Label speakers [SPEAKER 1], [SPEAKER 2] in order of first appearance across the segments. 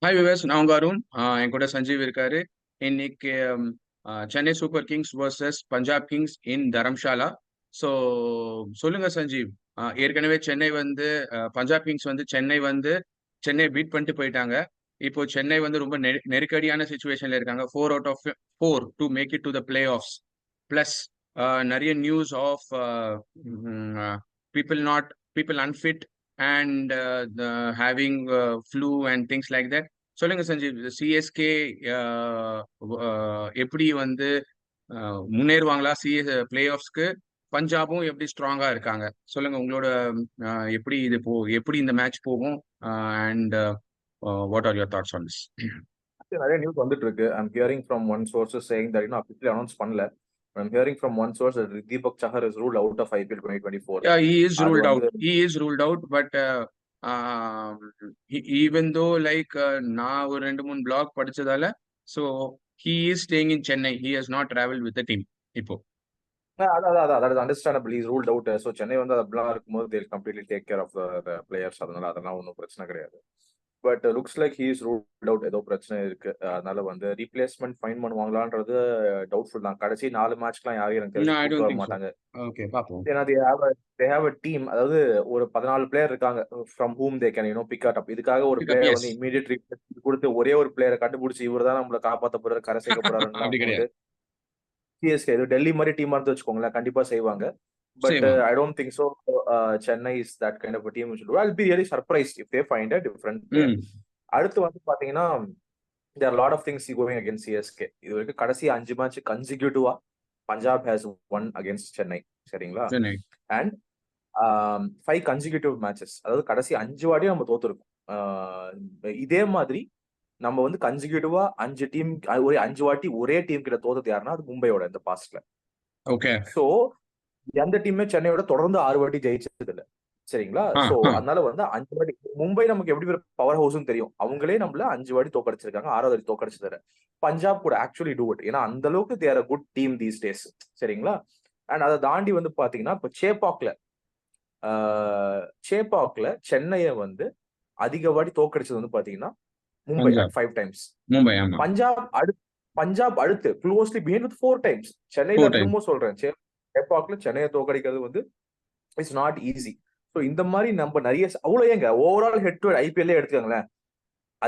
[SPEAKER 1] Hi wives, நான் உங்க அருண். என் கூட சஞ்சீவ் இருக்காரு. இன்னைக்கு Chennai super kings versus Punjab kings in Dharamshala. So சொல்லுங்க சஞ்சீவ். ஏற்கனவே சென்னை வந்து பஞ்சாப் கிங்ஸ் வந்து சென்னை பீட் பண்ணிட்டு போயிட்டாங்க. இப்போ சென்னை வந்து ரொம்ப நெருக்கடியான சுச்சுவேஷன்ல இருக்காங்க. 4 out of 4 to make it to the playoffs. Plus நிறைய news of people not people unfit and having flu and things like that. சொல்லுங்க சஞ்சீவ், சிஎஸ்கே எப்படி வந்து முன்னேறுவாங்களா பிளே ஆஃப்ஸ்க்கு? பஞ்சாபும் எப்படி ஸ்ட்ராங்கா இருக்காங்க? சொல்லுங்க உங்களோட எப்படி எப்படி இந்த மேட்ச் போகும்? And what are your thoughts on this?
[SPEAKER 2] நிறைய நியூஸ் வந்துட்டு இருக்கு. I'm hearing from one sources saying that இன்னும் அபிஷியலி அனௌன்ஸ் பண்ணல. I'm hearing from one source that Deepak Chahar is ruled out of IPL 2024.
[SPEAKER 1] Yeah, he is ruled out. He is ruled out, but even though like நான் ஒரு 2-3 black படிச்சதால, so he is staying in Chennai. He has not traveled with the team இப்போ.
[SPEAKER 2] that is understandable. He is ruled out. So Chennai வந்து அப்படிலாம் இருக்கும்போது they'll completely take care of the players. அதெல்லாம் ஒன்றும் பிரச்சனை கிடையாது. But looks like he is ruled out. ஏதோ பிரச்சனை இருக்கு. அதனால வந்து ரீப்ளேஸ்மெண்ட் ஃபைன் பண்ணுவாங்களான்றது டவுட்ஃபுல் தான். கடைசி 4 மேட்ச்க்குலாம் யாரும் எனக்கு தெரிஞ்சு வர மாட்டாங்க. ஏன்னா they have a team. அதாவது ஒரு 14 பிளேயர் இருக்காங்க from whom they can pick up. இதுக்காக ஒரு பிளேயர் வந்து இமீடியட் ரீப்ளேஸ்மெண்ட் கொடுத்து ஒரே ஒரு பிளேயரை கண்டுபிடிச்சு இவர் தான் நம்மளை காப்பாற்ற போறாரு, கரை சேர்க்க போறாரு. சிஎஸ்கே இது டெல்லி மாதிரி டீமா இருந்து வச்சுக்கோங்களேன், கண்டிப்பா செய்வாங்க. But I don't think so. Chennai is that kind of a team which will do. I'll be really surprised if they find a different player. அடுத்து வந்து பாத்தீங்கன்னா there are a lot of things going against CSK. இது வரைக்கும் கடைசி 5 match கன்சிக்யூட்டிவா Punjab has won against Chennai. சரிங்களா? And 5 consecutive matches. அதாவது கடைசி 5 வாட்டி நம்ம தோத்துருக்கோம். இதே மாதிரி நம்ம வந்து கன்சிக்யூட்டிவா 5 டீம் ஒரு 5 வாட்டி ஒரே டீம் கிட்ட தோத்தது யாருன்னா அது மும்பையோட இந்த பாஸ்ட்ல.
[SPEAKER 1] ஓகே.
[SPEAKER 2] சோ எந்த டீமே சென்னையோட தொடர்ந்து 6 வாட்டி ஜெயிச்சது இல்ல. சரிங்களா? சோ அதனால வந்து 5 வாட்டி மும்பை நமக்கு எப்படி பவர் ஹவுஸ்னு தெரியும். அவங்களே நம்மள 5 வாட்டி தோக்கடிச்சிருக்காங்க, 6வது வாட்டி தோக்கடிச்சது. பஞ்சாப் கூட ஆக்சுவலி டூ இட். ஏன்னா அந்த அளவுக்கு they're a good team these days. சரிங்களா? அண்ட் அதை தாண்டி வந்து பாத்தீங்கன்னா இப்ப சேப்பாக்ல சென்னையை வந்து அதிக வாட்டி தோக்கடிச்சது வந்து பாத்தீங்கன்னா மும்பை 5 டைம்ஸ். பஞ்சாப் அடுத்து க்ளோஸ்லி பிஹைண்ட் வித் 4 டைம்ஸ். சென்னையில திரும்ப சொல்றேன், சேப்பாக்ல சென்னையை தோக்கடிக்கிறது வந்து இட்ஸ் நாட் ஈஸி. ஸோ இந்த மாதிரி நம்ம நிறைய அவ்வளோ ஏங்க ஓவரால் ஹெட் டு ஐபிஎல்லே எடுத்துக்கோங்களேன்,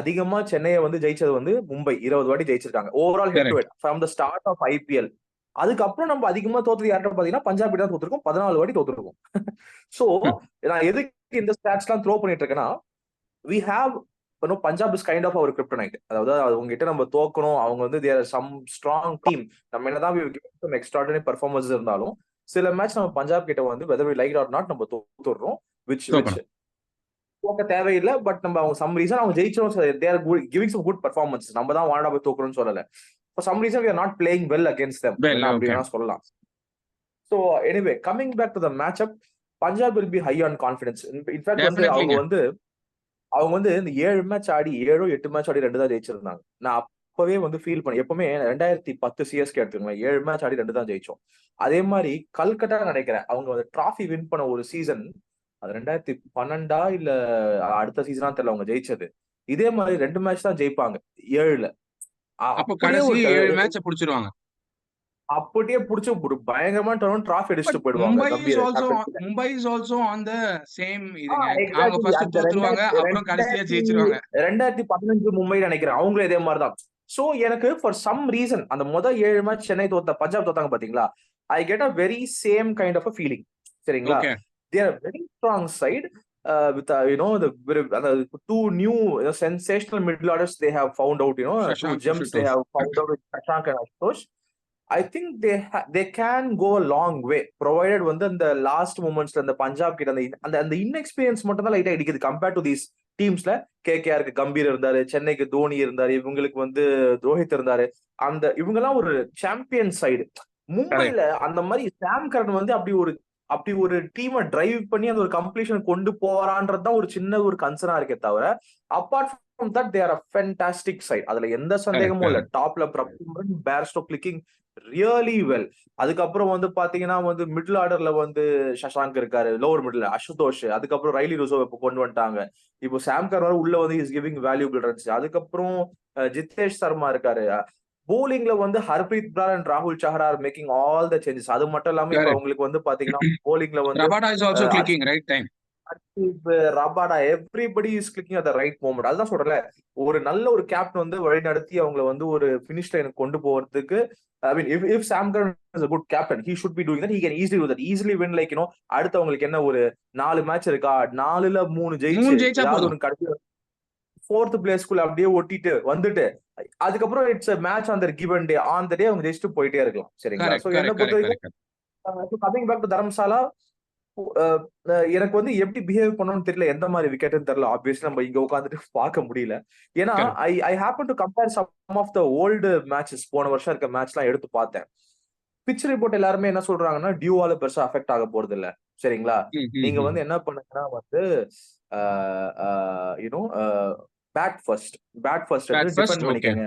[SPEAKER 2] அதிகமா சென்னையை வந்து ஜெயிச்சது வந்து மும்பை 20 வாட்டி ஜெயிச்சிருக்காங்க overall head to head from the start of IPL. அதுக்கப்புறம் நம்ம அதிகமா தோத்தது யார்கிட்ட பாத்தீங்கன்னா பஞ்சாப் தான் தோத்துருக்கோம், 14 வாட்டி தோத்துருக்கோம். ஸோ நான் எதுக்கு இந்த ஸ்டாட்ஸ் எல்லாம் த்ரோ பண்ணிட்டு இருக்கேன்னா, we have Punjab is kind of our kryptonite. அதாவது அவங்க கிட்ட நம்ம தோக்கணும், அவங்க வந்து தேர் சம் ஸ்ட்ராங் டீம். நம்ம என்னதான் எக்ஸ்ட்ராடினரி பெர்ஃபார்மன்ஸ் இருந்தாலும் சில மேட்ச் நம்ம பஞ்சாப் கிட்ட வந்து whether we like or not நம்ம தோத்துறோம், which தோக்க தேவையில்லை. பட் நம்ம அவங்க சம் ரீசன் அவங்க ஜெயிச்சோம், they are giving some good performances. நம்ம தான் வாண்டா போய் தோக்குறோம்னு சொல்லல. for some reason we are not playing well against them அப்படினா சொல்லலாம். so anyway, coming back to the matchup, Punjab will be high on confidence. in fact வந்து அவங்க வந்து இந்த 7 மேட்ச் ஆடி 7-8 மேட்ச் ஆடி 2 தான் ஜெயிச்சிருந்தாங்க. நான் அப்பவே வந்து ஃபீல் பண்ணி, எப்பவுமே 2010 சிஎஸ்கே எடுத்துக்கோங்க, 7 மேட்ச் ஆடி 2 தான் ஜெயிச்சோம். அதே மாதிரி கல்கட்டா நினைக்கிறேன் அவங்க வந்து டிராஃபி வின் பண்ண ஒரு சீசன், அது 2012 இல்ல அடுத்த சீசனா தெரியல அவங்க ஜெயிச்சது. இதே மாதிரி 2 மேட்ச் தான் ஜெயிப்பாங்க 7ல.
[SPEAKER 1] அப்ப கடைசி 7 மேட்ச் புடிச்சிருவாங்க.
[SPEAKER 2] அப்படியே புடிச்சு ஒரு பயங்கரமான டர்ன் டிராஃபி அடிச்சிட்டு போயிடுவாங்க.
[SPEAKER 1] Mumbai is also on the same இதுங்க. அவங்க ஃபர்ஸ்ட் தோத்துருவாங்க, அப்புறம் கடைசியா ஜெயிச்சிருவாங்க.
[SPEAKER 2] 2015 மும்பை நினைக்கிறேன் அவங்களே இதே மாதிரி தான். சோ எனக்கு ஃபார் சம் ரீசன் அந்த முதல் 7 மேட்ச் சென்னை பஞ்சாப் தோத்தாங்க பாத்தீங்களா, I get a very same kind of a feeling. சரிங்களா? they are very strong side with the 2 new sensational middle orders they have found out, 2 gems they have found out with Shashank and Ashutosh. I think they can go a long way provided வந்து அந்த last மொமெண்ட்ஸ்ல அந்த பஞ்சாப் கிட்ட அந்த inexperience மட்டும் தான் லைட்டா அடிக்குது compared to these டீம்ஸ்ல. கேகேஆருக்கு Gambhir இருந்தாரு, சென்னைக்கு தோனி இருந்தாரு, இவங்களுக்கு வந்து ரோஹித் இருந்தாரு. அந்த இவங்க எல்லாம் ஒரு சாம்பியன் சைடு. மும்பைல அந்த மாதிரி சாம் கரன் வந்து அப்படி ஒரு டீமை டிரைவ் பண்ணி அந்த ஒரு கம்ப்ளீஷன் கொண்டு போறான்றதுதான் ஒரு சின்ன ஒரு கன்சர்னா இருக்கே தவிர, apart from that they are a fantastic side. அதுல எந்த சந்தேகமும் இல்ல. டாப்ல பிரபுமன், பேர்ஸ்டோ கிளிக்கிங் ரியலி வெல். அதுக்கப்புறம் வந்து பாத்தீங்கன்னா வந்து மிடில் ஆர்டர்ல வந்து சஷாங்க் இருக்காரு, லோவர் மிடில் அசுதோஷ், அதுக்கப்புறம் ரைலி ருசோ இப்ப கொண்டு வந்துட்டாங்க. இப்போ சாம் கர்னர் உள்ள வந்து இஸ் கிவிங் வேல்யூபிள் ரன்ஸ். அதுக்கப்புறம் ஜித்தேஷ் சர்மா இருக்காரு. போலிங்ல வந்து ஹர்ப்ரீத் பிரார் அண்ட் ராகுல் Chahar are making all the changes. அது மட்டும் இல்லாம இப்ப
[SPEAKER 1] கரெக்ட்.
[SPEAKER 2] அவங்களுக்கு வந்து பாத்தீங்கன்னா போலிங்ல வந்து
[SPEAKER 1] Rabada is also clicking right time.
[SPEAKER 2] Rabada everybody is clicking at the right moment. அதுதான் சொல்றேன்ல, ஒரு நல்ல ஒரு கேப்டன் வந்து வழிநடத்தி அவங்கள வந்து ஒரு பினிஷ் லைனுக்கு கொண்டு போறதுக்கு, I mean if Sam Curran is a good captain, he should be doing that. He can easily do that, easily win, like அடுத்து அவங்களுக்கு என்ன ஒரு 4 மேட்ச் இருக்கா, 4ல 3
[SPEAKER 1] 3
[SPEAKER 2] ஜெயிச்சு
[SPEAKER 1] ஜெயிச்சா
[SPEAKER 2] ஏதாவது
[SPEAKER 1] போதும்.
[SPEAKER 2] ஒன்னு கடைசி 4th பிளேஸ்க்குள்ள அப்படியே ஒட்டிட்டு வந்துட்டு அதுக்கப்புறம் it's a match on their given day, on the day அவங்க ஜெயிச்சுட்டு போயிட்டே இருக்கலாம். சரிங்களா?
[SPEAKER 1] கரெக்ட்
[SPEAKER 2] சோ என்ன
[SPEAKER 1] கரெக்ட்
[SPEAKER 2] பொறுத்த
[SPEAKER 1] கரெக்ட்
[SPEAKER 2] வரைக்கும்
[SPEAKER 1] correct.
[SPEAKER 2] Coming back to Dharamshala, எனக்கு வந்து எப்படி பிஹேவ் பண்ணணும்னு தெரியல, எந்த மாதிரி விக்கெட்னு தெரியல. ஆப்வியஸ்லி நம்ம இங்க உட்காந்துட்டு பார்க்க முடியல. ஏன்னா
[SPEAKER 1] correct.
[SPEAKER 2] I happen to compare some of the old matches, போன வருஷம் இருக்க மேட்ச் எல்லாம் எடுத்து பார்த்தேன். பிச் ரிப்போர்ட் எல்லாருமே என்ன சொல்றாங்கன்னா டியூவால பெருசா அஃபெக்ட் ஆக போறது இல்ல. சரிங்களா? நீங்க வந்து என்ன பண்ணுங்கன்னா வந்து you know bat first, bat first
[SPEAKER 1] bat
[SPEAKER 2] எடுத்து
[SPEAKER 1] ஃபர்ஸ்ட்
[SPEAKER 2] டிஃபெண்ட்
[SPEAKER 1] ஓகே.
[SPEAKER 2] பண்ணிக்கங்க.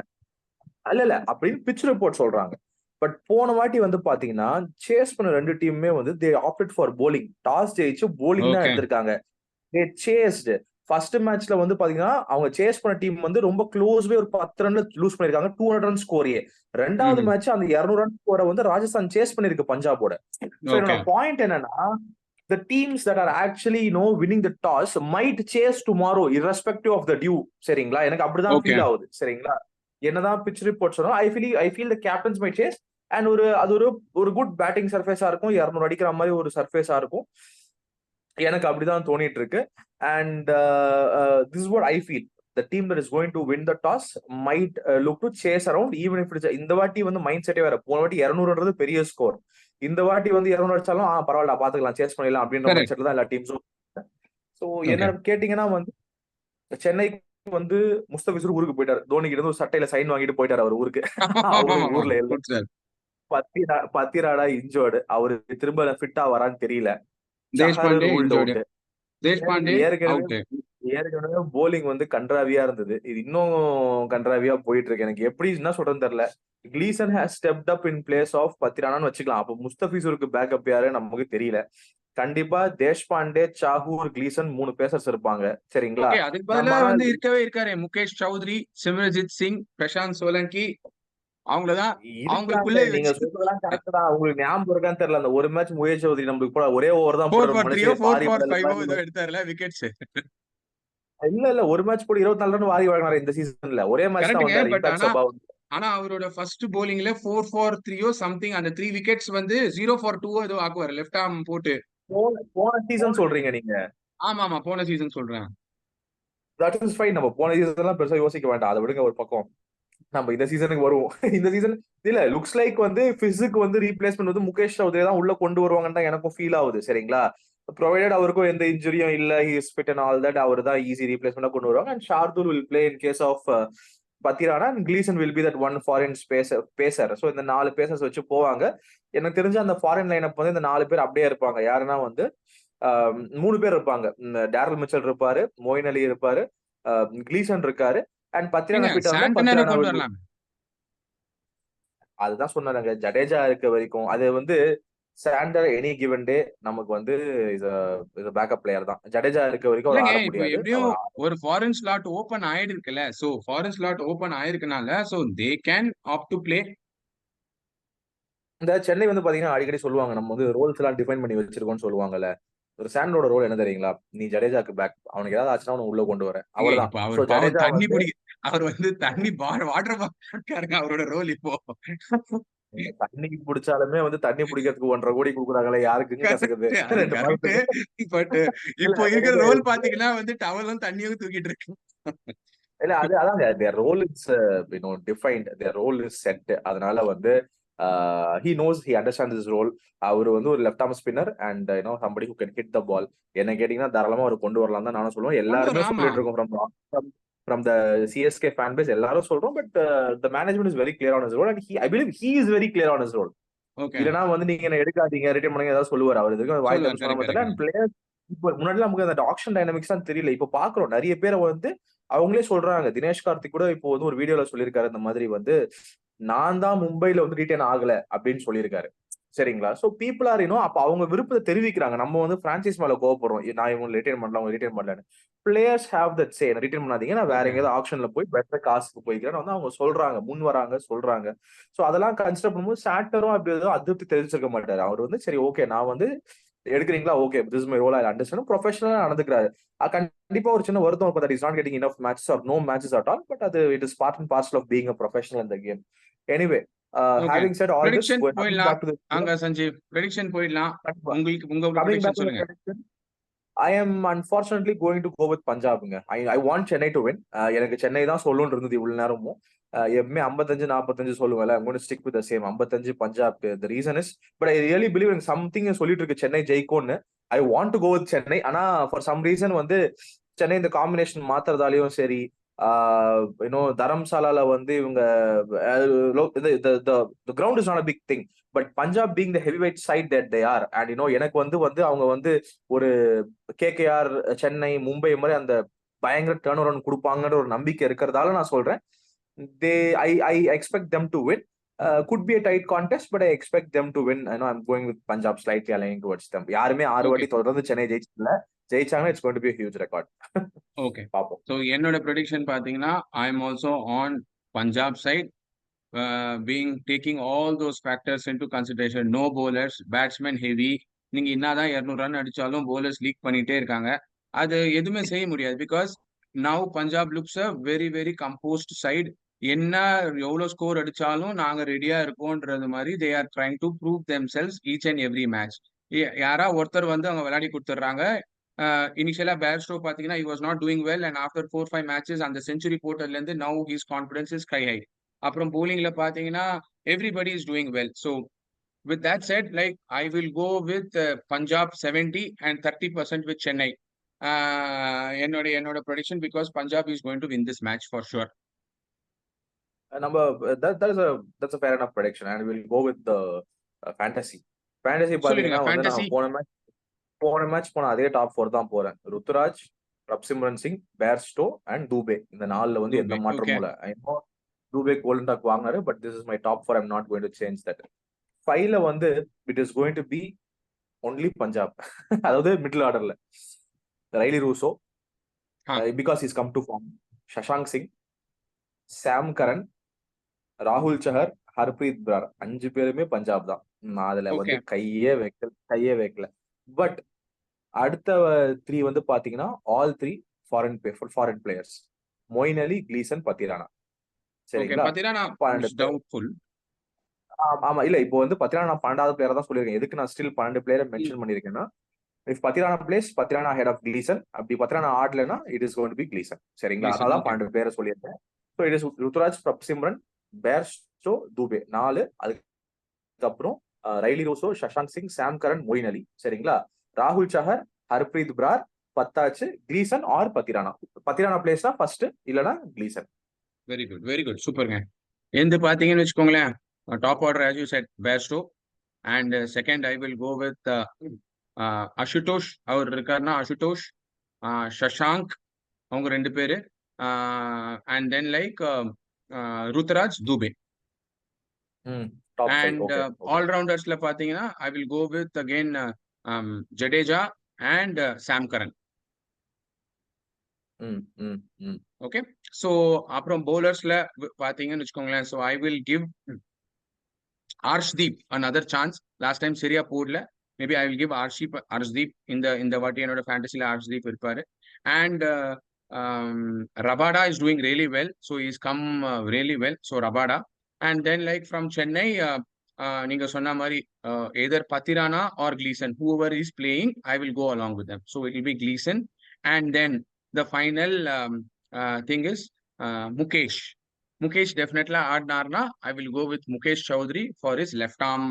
[SPEAKER 2] இல்ல அப்படின்னு பிச் ரிப்போர்ட் சொல்றாங்க. பட் போன வாட்டி வந்து பாத்தீங்கன்னா சேஸ் பண்ண 2 டீமுமே வந்து தே ஆப்டட் ஃபார் போலிங். டாஸ் ஜெயிச்சு போலிங் தான்
[SPEAKER 1] ஓகே.
[SPEAKER 2] எடுத்திருக்காங்க. தே சேஸ்டு. ஃபர்ஸ்ட் மேட்ச்ல வந்து பாத்தீங்கன்னா அவங்க சேஸ் பண்ண டீம் வந்து ரொம்ப க்ளோஸ்வே ஒரு 10 ரன்ல லூஸ் பண்ணிருக்காங்க. 200 ரன் ஸ்கோரியே. ரெண்டாவது மேட்ச் அந்த 200 ரன் ஸ்கோரை வந்து ராஜஸ்தான் சேஸ் பண்ணிருக்கு பஞ்சாபோட. சோ என்னோட
[SPEAKER 1] ஓகே.
[SPEAKER 2] பாயிண்ட் என்னன்னா, the teams that are actually winning the toss might chase tomorrow irrespective of the due. சரிங்களா? எனக்கு அப்படிதான்
[SPEAKER 1] ஓகே.
[SPEAKER 2] ஃபீல் ஆகுது. சரிங்களா? என்னதான் பிச் ரிப்போர்ட் சொன்னாலும் I feel the captains may chase. And அது ஒரு குட் பேட்டிங் சர்ஃபேஸா இருக்கும். 200 அடிக்கிற மாதிரி ஒரு சர்ஃபேஸா இருக்கும். எனக்கு அப்படிதான் தோணிட்டு இருக்கு. And this is what I feel. The team that is going to win the toss might look to chase around, even if it's இந்த வாட்டி வந்து மைண்ட் செட்டே வேற. போன வாட்டி 200ன்றது பெரிய ஸ்கோர். இந்த வாட்டி வந்து 200 அடிச்சாலும் பரவாயில்ல பாத்துக்கலாம், சேஸ் பண்ணிடலாம் அப்படின்ற மைண்ட்
[SPEAKER 1] கரெக்ட்.
[SPEAKER 2] செட்ல தான் எல்லா டீம்ஸும். So
[SPEAKER 1] okay.
[SPEAKER 2] என்ன கேட்டீங்கன்னா வந்து சென்னைக்கு வந்து முஸ்தபிசர் ஊருக்கு போயிட்டாரு. தோனி கிட்ட இருந்து ஒரு சட்டையில சைன் வாங்கிட்டு போயிட்டாரு அவர் ஊருக்கு. அவரும் ஊர்ல இல்ல.
[SPEAKER 1] Good sir.
[SPEAKER 2] பத்திராடா இன்ஜோர்டு. அவரு திரும்ப ஃபிட்டா வரான்னு தெரியல. Chahar
[SPEAKER 1] Deshpande
[SPEAKER 2] ruled
[SPEAKER 1] injured.
[SPEAKER 2] Out.
[SPEAKER 1] Deshpande
[SPEAKER 2] ஏற்கனவே
[SPEAKER 1] அவுட்.
[SPEAKER 2] ஏற்கனவே போலிங் வந்து கன்றாவியா இருந்தது. இது இன்னும் கன்றாவியா போயிட்டு இருக்கு. எனக்கு எப்படி என்ன சொல்றதுன்னு தெரியல. Gleeson has stepped up in place of பத்திரானான்னு வச்சுக்கலாம். அப்ப முஸ்தபிசூருக்கு பேக்கப் யாரு நமக்கு தெரியல. கண்டிப்பா தேஷ்பாண்டே, சாஹூர், கிளீசன் 3 பேசர்ஸ் இருப்பாங்க. சரிங்களா?
[SPEAKER 1] ஓகே. அதுக்கு
[SPEAKER 2] நம்ம
[SPEAKER 1] பதிலா
[SPEAKER 2] ஆனா
[SPEAKER 1] வந்து இருக்கவே இருக்காரு. முகேஷ் சௌத்ரி, சிம்ரன்ஜித் சிங், பிரசாந்த் சோலங்கி அவங்களதான்
[SPEAKER 2] இருக்காங்க.
[SPEAKER 1] அவங்களுக்குள்ளே
[SPEAKER 2] நீங்க
[SPEAKER 1] வச்சு
[SPEAKER 2] சொல்றதெல்லாம் கரெக்ட் தான். உங்களுக்கு ஞாபகம் இருக்கான்னு தெரியல. அந்த ஒரு மேட்ச் முகேஷ் சௌத்ரி நம்மளுக்கு போட ஒரே ஓவர் தான்
[SPEAKER 1] 4
[SPEAKER 2] போடுற
[SPEAKER 1] ஃபார் 3ஓ
[SPEAKER 2] மனுஷன்
[SPEAKER 1] 4
[SPEAKER 2] பாரி
[SPEAKER 1] ஃபார்
[SPEAKER 2] பால்
[SPEAKER 1] 5ஓ ஏதோ
[SPEAKER 2] மாதிரி.
[SPEAKER 1] எடுத்தாருல விக்கெட்ஸ்.
[SPEAKER 2] இல்ல ஒரு மேட்ச் போட்டு 24 ரன் வாரி வழங்கினாரு இந்த சீசன்ல. ஒரே மேட்ச் தான்
[SPEAKER 1] கரெக்ட்டுங்க.
[SPEAKER 2] வந்தாரு.
[SPEAKER 1] பட்
[SPEAKER 2] இம்பாக்ட்
[SPEAKER 1] ஆனா
[SPEAKER 2] சபாவ்.
[SPEAKER 1] ஆனா அவரோட ஃபர்ஸ்ட் போலிங்ல 4 ஃபார் 3ஓ சம்திங் அந்த 3 விக்கெட்ஸ் வந்து 0 ஃபார் 2ஓ ஏதோ ஆக்குவாரு லெஃப்ட் ஆர்ம் போட்டு.
[SPEAKER 2] போன சீசன் சொல்றீங்க நீங்க.
[SPEAKER 1] ஆமா போன சீசன் சொல்றேன்.
[SPEAKER 2] That is fine. நம்ம போன சீசன் எல்லாம் பெருசா யோசிக்க வேண்டாம். அதை விடுங்க ஒரு பக்கம். நம்ம இந்த சீசனுக்கு வருவோம். இந்த சீசன் இல்ல லுக்ஸ் லைக் வந்து பிசிக்கு வந்து ரீப்ளேஸ்மெண்ட் வந்து முகேஷ் சௌத்ரி தான் உள்ள கொண்டு வருவாங்கன்னு தான் எனக்கும் ஃபீல் ஆகுது. சரிங்களா? ப்ரொவைடட் அவருக்கும் எந்த இன்ஜுரியும் இல்ல, he is fit and all that, அவர் தான் ஈஸி ரீப்ளேஸ்மெண்டா கொண்டு வருவாங்க. And Shardul will play in case of Pathirana, and Gleeson will be that one foreign pacer. So இந்த 4 பேசர்ஸ் வச்சு போவாங்க. எனக்கு தெரிஞ்ச அந்த ஃபாரின் லைனப் வந்து இந்த 4 பேர் அப்படியே இருப்பாங்க. யாருன்னா வந்து 3 பேர் இருப்பாங்க. டேரல் மிச்சல் இருப்பாரு, மொயின் அலி இருப்பாரு, கிளீசன் இருக்காரு, அண்ட் பத்திரானா
[SPEAKER 1] ஏங்க
[SPEAKER 2] ஃபிட் வந்தா
[SPEAKER 1] சாண்டனரை
[SPEAKER 2] பத்திரானா
[SPEAKER 1] கொண்டு வரலாம்.
[SPEAKER 2] அதுதான் சொன்னாங்க. ஜடேஜா இருக்க வரைக்கும் அது வந்து சாண்டர் எனி கிவன் டே நமக்கு வந்து பேக்கப் பிளேயர் தான். ஜடேஜா இருக்க வரைக்கும் அவர்
[SPEAKER 1] இல்லங்க
[SPEAKER 2] ஆட
[SPEAKER 1] இப்போ
[SPEAKER 2] முடியாது.
[SPEAKER 1] எப்படியும்
[SPEAKER 2] அவர்
[SPEAKER 1] ஒரு ஃபாரின் ஸ்லாட் ஓபன் ஆயிருக்குல்ல. சோ ஃபாரின் ஸ்லாட் ஓபன் ஆயிருக்கனால so they can opt to play.
[SPEAKER 2] இந்த சென்னை வந்து பாத்தீங்கன்னா அடிக்கடி சொல்லுவாங்க, நம்ம வந்து ரோல்ஸ் எல்லாம் டிஃபைன் பண்ணி வச்சிருக்கோம்னு சொல்லுவாங்க. ஒரு சாண்டோட ரோல் என்ன தெரியுங்களா? நீ ஜடேஜாக்கு பேக், அவனுக்கு ஏதாவது ஆச்சுன்னா அவனை உள்ள கொண்டு வர,
[SPEAKER 1] ஏங்க
[SPEAKER 2] அவ்வளவுதான்.
[SPEAKER 1] இப்ப
[SPEAKER 2] சோ
[SPEAKER 1] அவர் பாவம்
[SPEAKER 2] ஜடேஜா
[SPEAKER 1] தண்ணி
[SPEAKER 2] வந்து
[SPEAKER 1] பிடிக்க அவர் வந்து தண்ணி வாட்டர் பாருங்க அவரோட ரோல் இப்போ.
[SPEAKER 2] தண்ணிக்கு பிடிச்சாலுமே வந்து தண்ணி பிடிக்கிறதுக்கு 1.5 கோடி கொடுக்குறாங்களே, யாருக்குங்க கசக்குது?
[SPEAKER 1] கரெக்ட். அது
[SPEAKER 2] 2
[SPEAKER 1] கரெக்ட்.
[SPEAKER 2] மாசத்துக்கு.
[SPEAKER 1] பட்
[SPEAKER 2] இல்ல
[SPEAKER 1] இப்போ இருக்கிற ரோல் பாத்தீங்கன்னா வந்து டவலும் தண்ணியும் தூக்கிட்டு இருக்கு.
[SPEAKER 2] இல்ல அதாங்க their role is defined, their role is set. அதனால வந்து he knows, he understands his role. அவரு வந்து ஒரு left arm spinner and somebody who can hit the ball. என்ன கேட்டீங்கன்னா தாராளமா அவர் கொண்டு வரலாம் தான் நானும் சொல்லுவேன்.
[SPEAKER 1] கொண்டு
[SPEAKER 2] எல்லாருமே
[SPEAKER 1] வரலாம். ஆமா.
[SPEAKER 2] சொல்லிட்டு இருக்கோம் from the CSK fan base, எல்லாரும் சொல்றோம். But the management is very clear on his role, and I believe he is very clear on his role.
[SPEAKER 1] Okay.
[SPEAKER 2] இல்லனா வந்து நீங்க என்ன எடுக்காதீங்க, ரிட்டைன் பண்ணுங்க ஏதாவது சொல்லுவாரு. அவர் இதுக்கு வாய்
[SPEAKER 1] சொல்லுவார்.
[SPEAKER 2] தந்து
[SPEAKER 1] கரெக்ட்
[SPEAKER 2] சொல்லாம தெரியல.
[SPEAKER 1] கரெக்ட்.
[SPEAKER 2] அண்ட் பிளேயர் இப்போ முன்னாடி நமக்கு அந்த ஆக்ஷன் டைனமிக்ஸ் தான் தெரியல. இப்போ பாக்குறோம் நிறைய பேரை வந்து அவங்களே சொல்றாங்க. தினேஷ் கார்த்திக் கூட இப்போ வந்து ஒரு வீடியோல சொல்லியிருக்காரு, இந்த மாதிரி வந்து நான் தான் மும்பைல வந்து ரீட்டைன் ஆகல அப்படின்னு சொல்லியிருக்காரு. சரிங்களா? சோ பீப்பிள் ஆர் அப்ப அவங்க விருப்பத்தை தெரிவிக்கிறாங்க. நம்ம வந்து பிரான்சைஸ் மேல கோவப்படுறோம். நான் இவங்க ரிட்டைன் பண்ணல, அவங்க ரிட்டைன் பண்ணலன்னு. Players have that say. Retain பண்ணாதீங்க. நான் வேற
[SPEAKER 1] ஓகே.
[SPEAKER 2] எங்கேயாவது ஆக்ஷன்ல போய் பெட்டர் காசுக்கு போய்க்கிறேன்னு வந்து அவங்க சொல்றாங்க. முன் வராங்க, சொல்றாங்க. சோ அதெல்லாம் கன்சிடர் பண்ணும்போது சாட்டரும் அப்படி எதுவும் அதிருப்தி தெரிவிச்சிருக்க மாட்டாரு. அவர் வந்து சரி ஓகே நான் வந்து எடுக்கிறீங்களா? Okay this is my role. I understand. ப்ரொஃபஷனலா நடந்துக்கிறாரு. கண்டிப்பா ஒரு சின்ன வருத்தம் இருக்கும். That is not getting enough matches or no matches at all. But அது it is part and parcel of being a professional in the game. Anyway
[SPEAKER 1] okay.
[SPEAKER 2] having said all this,
[SPEAKER 1] prediction
[SPEAKER 2] coming
[SPEAKER 1] போயிடலாம்.
[SPEAKER 2] back to the
[SPEAKER 1] அங்க Sanjeev prediction போயிடலாம். உங்களுக்கு உங்க
[SPEAKER 2] coming back
[SPEAKER 1] prediction
[SPEAKER 2] to the
[SPEAKER 1] சொல்லுங்க.
[SPEAKER 2] prediction, I am unfortunately going to go with Punjabங்க. I want Chennai to win. எனக்கு சென்னை தான் சொல்லணும்னு இருந்தது இவ்வளவு நேரமும். எப்பவுமே 55-45 சொல்லுவேன்ல. I'm going to stick with the same 55 Punjab. The reason is, but I really believe in something சொல்லிட்டு இருக்கு Chennai ஜெயிக்கும்னு. I want to go with Chennai. ஆனா for some reason வந்து சென்னை இந்த காம்பினேஷன் மாத்துறதாலையும் சரி, தரம்சாலால வந்து இவங்க the ground is not a big thing. But Punjab being the heavyweight side that they are, and எனக்கு வந்து அவங்க வந்து ஒரு கேகேஆர், சென்னை, மும்பை மாதிரி அந்த பயங்கர டர்ன் அரவுண்ட் கொடுப்பாங்கன்ற ஒரு நம்பிக்கை இருக்கிறதால நான் சொல்றேன். I expect them to win. Could be a tight contest, but I expect them to win. I'm going with Punjab, slightly aligning towards them. யாருமே 6 வாட்டி தொடர்ந்து சென்னை ஜெயிச்சாங்கன்னா it's going to be a huge record.
[SPEAKER 1] Okay.
[SPEAKER 2] பாப்போம்.
[SPEAKER 1] So என்னோட prediction பார்த்தீங்கன்னா, I am also on Punjab side. being taking all those factors into consideration. No bowlers, batsmen heavy. நீங்க என்னதான் 200 run அடிச்சாலும் bowlers லீக் பண்ணிட்டே இருக்காங்க. அது எதுவுமே செய்ய முடியாது. Because now Punjab looks a very very composed side. என்ன எவ்வளவு ஸ்கோர் அடிச்சாலும் நாங்க ரெடியா இருக்கோம்ன்றது மாதிரி they are trying to prove themselves each and every match. யாரா ஒருத்தர் வந்து அவங்க விளையாடி கொடுத்துட்றாங்க. இனிஷியலா பேர்ஸ்டோ பாத்தீங்கன்னா he was not doing well, and after 4-5 matches அந்த செஞ்சுரி போட்டதுல இருந்து now his confidence is sky high. அப்புறம் bowlingல பாத்தீங்கன்னா everybody is doing well. So with that said, like I will go with Punjab 70 and 30% with Chennai. என்னோட prediction, because Punjab is going to win this match for sure.
[SPEAKER 2] நம்ம that's a fair enough prediction, and we'll go with the fantasy.
[SPEAKER 1] சொல்லிடுங்க
[SPEAKER 2] பாத்தீங்கன்னா வந்து
[SPEAKER 1] fantasy.
[SPEAKER 2] நான் போன match போன அதே top 4 தான் போறேன். Ruturaj, Prabhsimran Singh, Bairstow and Dube. இந்த 4ல வந்து எந்த
[SPEAKER 1] Dubey,
[SPEAKER 2] மாற்றமும்
[SPEAKER 1] okay.
[SPEAKER 2] இல்ல. I know Dube golden duck வாங்குறாரு, but this is my top 4. I'm not going to change that. 5ல வந்து it is going to be only Punjab. அதாவது மிடில் ஆர்டர்ல Rilee Rossouw, because is come to form, Shashank Singh, Sam Curran, ராகுல் சஹர், ஹர்ப்ரீத் பிரார். 5 பேருமே பஞ்சாப் தான். நான் அதுல வந்து
[SPEAKER 1] Okay.
[SPEAKER 2] கையே வைக்கல. பட் அடுத்த 3 வந்து பாத்தீங்கன்னா ஆல் 3 ஃபாரின் பிளேயர்ஸ். மொயின் அலி, கிளீசன், பத்திரானா.
[SPEAKER 1] Okay.
[SPEAKER 2] சரிங்களா?
[SPEAKER 1] Patirana is
[SPEAKER 2] 12 பேர்.
[SPEAKER 1] doubtful.
[SPEAKER 2] ஆமா, இல்ல இப்போ வந்து பத்திரானா நான் 12வது பிளேயர் தான் சொல்லியிருக்கேன். எதுக்கு நான் ஸ்டில் 12 பிளேயரை மென்ஷன் பண்ணிருக்கேன்னா, if Pathirana plays, Pathirana head of Gleeson. அப்படி பத்திரானா ஆடலனா it is going to be Gleeson. சரிங்களா?
[SPEAKER 1] Gleason,
[SPEAKER 2] அதனால
[SPEAKER 1] okay.
[SPEAKER 2] 12 பேரை சொல்லியிருக்கேன். So it is Ruturaj, Prabhsimran, Bairstow, Dube 4. அதுக்கப்புறம் Rilee Rossouw, Shashank Singh, Sam Curran, Moeen Ali. சரிங்களா? ராகுல் சஹர், ஹர்ப்ரீத் பிரார், பத்தாச்சு கிளீசன் ஆர் பத்திரானா. பத்திரானா பிளேஸ்னா ஃபர்ஸ்ட், இல்லனா Gleeson.
[SPEAKER 1] Very good, very good, சூப்பருங்க. எந்த பாத்தீங்கன்னு வச்சுக்கோங்களேன், top order as you said Bairstow, and second I will go with Ashutosh. அவர் இருக்காருன்னா அசுதோஷ், சஷாங்க், அவங்க 2 பேரு, and then like Ruturaj, Dube.
[SPEAKER 2] Top 5.
[SPEAKER 1] And
[SPEAKER 2] okay.
[SPEAKER 1] ஆல்ரவுண்டர்ஸ்ல பாத்தீங்கன்னா I will go with again Jadeja and Sam Curran. Okay. So அப்புறம் பவுலர்ஸ்ல பாத்தீங்கன்னு வச்சுக்கோங்களேன், so I will give Arshdeep another chance. Last time சரியா போடல. Maybe I will give Arshdeep இந்த வாட்டி என்னோட ஃபேண்டசில Arshdeep இருப்பாரு. And Rabada is doing really well. So he's come really well. So Rabada. And then like from Chennai, நீங்க சொன்ன மாதிரி either Patirana or Gleason, whoever is playing, I will go along with them. So it will be Gleason. And then the final thing is Mukesh. Mukesh definitely ஆடினார்னா I will go with Mukesh Chowdhury for his left arm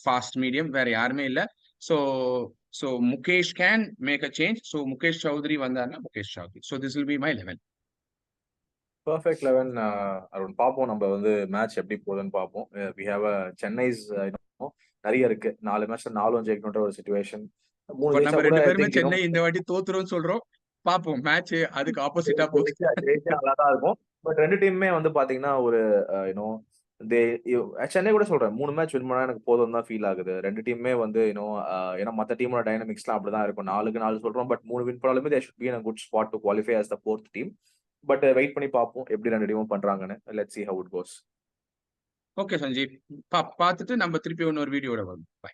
[SPEAKER 1] fast medium, வேற யாருமே இல்ல. So Mukesh can make a change. So Mukesh Chowdhury வந்தார்னா Mukesh Chowdhury. So this will be my 11.
[SPEAKER 2] Perfect 11. Arun, பாப்போம் நம்ம வந்து match எப்படி போகுதுன்னு பாப்போம். we have a சென்னைஸ் நிறைய இருக்கு. 4 மேட்ச்ல 4 ஜெயிக்கணும்ன்ற ஒரு சிச்சுவேஷன். 3 ஜெயிச்சா
[SPEAKER 1] நம்ம
[SPEAKER 2] கூட
[SPEAKER 1] 2
[SPEAKER 2] ஐ
[SPEAKER 1] பேருமே
[SPEAKER 2] திங்க்
[SPEAKER 1] சென்னை இந்த வாட்டி தோத்துறோம்னு சொல்றோம். பாப்போம், மேட்ச் அதுக்கு ஆப்போசிட்டா போகுது.
[SPEAKER 2] ஜெயிச்சா நல்லா தான் இருக்கும். பட் 2 டீமுமே வந்து பாத்தீங்கன்னா ஒரு சென்னை கூட சொல்றேன் 3 மேட்ச் வின் பண்ணா எனக்கு போதும் தான் ஃபீல் ஆகுது. 2 டீமுமே வந்து ஏன்னா மத்த டீமோட டைனமிக்ஸ்லாம் அப்படிதான் இருக்கும். 4க்கு 4 சொல்றோம். பட் 3 வின் பண்ணாலுமே they should be in a good spot to qualify as the 4th team. But wait பண்ணி பார்ப்போம் எப்படி 2 டீமும் பண்றாங்கன்னு. Let's see how it goes.
[SPEAKER 1] Okay Sanjeev. பார்த்துட்டு நம்ம திருப்பி இன்னொரு வீடியோட வரும். பை.